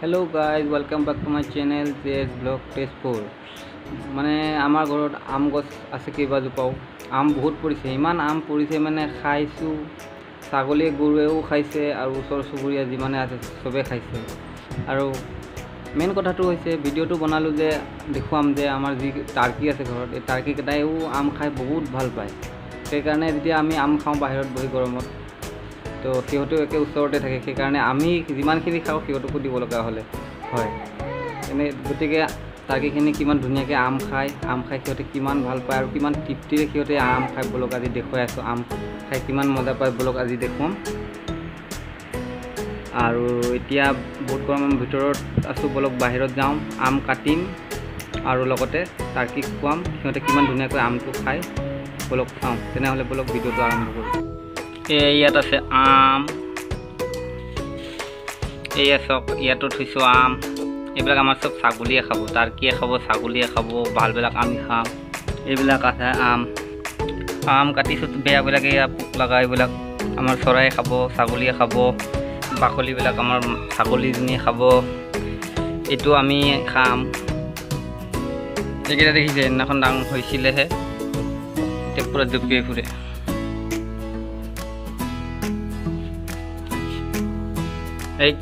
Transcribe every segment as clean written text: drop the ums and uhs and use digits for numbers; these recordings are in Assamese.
Hello guys welcome back to my channel जेज ब्लॉग तेजपुर। माने आमार घरत आम गछ आछे केइबाजोपाओ आम बहुत परिছে इमान आम परिছে माने खाइछु ছাগলী গৰুৱেও খাইছে আৰু ওচৰ চুবুৰীয়া যিমানে আছে সবে খাইছে। আৰু মেইন কথাটো হৈছে ভিডিঅ'টো বনালো যে দেখুৱাম যে আমাৰ যি টাৰ্কি আছে ঘৰত এই টাৰ্কি কেইটাইও আম খাই বহুত ভাল পায়। সেইকাৰণে যেতিয়া আমি আম খাওঁ বাহিৰত বহি গৰমত তো সিহঁতেও একে ওচৰতে থাকে, সেইকাৰণে আমি যিমানখিনি খাওঁ সিহঁতকো দিব লগা হ'লে হয়। এনে গতিকে টাৰ্কিখিনি কিমান ধুনীয়াকৈ আম খাই সিহঁতে কিমান ভাল পায় আৰু কিমান তৃপ্তিৰে সিহঁতে আম খাই বলক আজি দেখুৱাই আছোঁ। আম খাই কিমান মজা পায় বলক আজি দেখুৱাম। আৰু এতিয়া বহুত গৰমৰ ভিতৰত আছোঁ, বলক বাহিৰত যাওঁ, আম কাটিম আৰু লগতে টাৰ্কিক খুৱাম। সিহঁতে কিমান ধুনীয়াকৈ আমটো খায় বলক চাওঁ। তেনেহ'লে বলক ভিডিঅ'টো আৰম্ভ কৰোঁ। ইয়াত আছে আম, এয়া চাওক ইয়াতো থৈছোঁ আম। এইবিলাক আমাৰ চব ছাগলীয়ে খাব, টাৰ্কিয়ে খাব, ছাগলীয়ে খাব, ভালবিলাক আমি খাম। এইবিলাক আছে আম কাটিছোঁ বেয়াবিলাক, এয়া পোক লগা এইবিলাক আমাৰ চৰাইয়ে খাব, ছাগলীয়ে খাব। বাকলিবিলাক আমাৰ ছাগলীজনীয়ে খাব, এইটো আমি খাম। এইকেইটা দেখিছে সেইদিনাখন ডাঙৰ হৈছিলেহে, এতিয়া পূৰা জঁপিয়াই ফুৰে। এই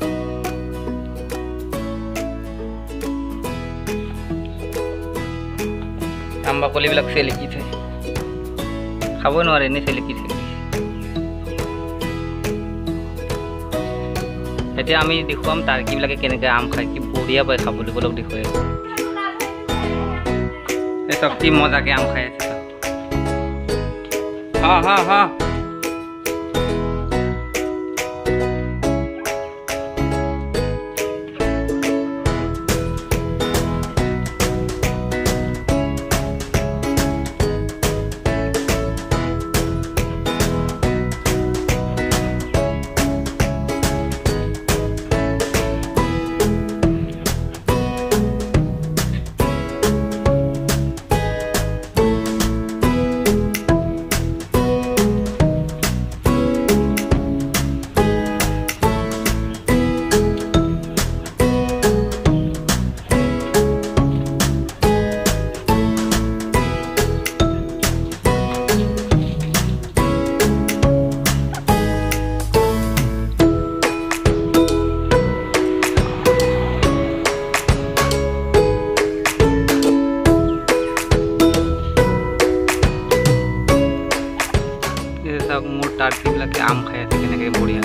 আম বাকলিবিলাক চেলেকি থয়, খাব নোৱাৰে এনেই চেলেকি থয়। এতিয়া আমি দেখুৱাম টাৰ্কিবিলাকে কেনেকৈ আম খায়, কি বঢ়িয়া পায় খাবলৈ বলক দেখুৱাই। এই চব কি মজাকৈ আম খাই আছে। হা হা হা মোৰ টাৰ্কিবিলাকে আম খাই আছে কেনেকৈ বঢ়িয়া।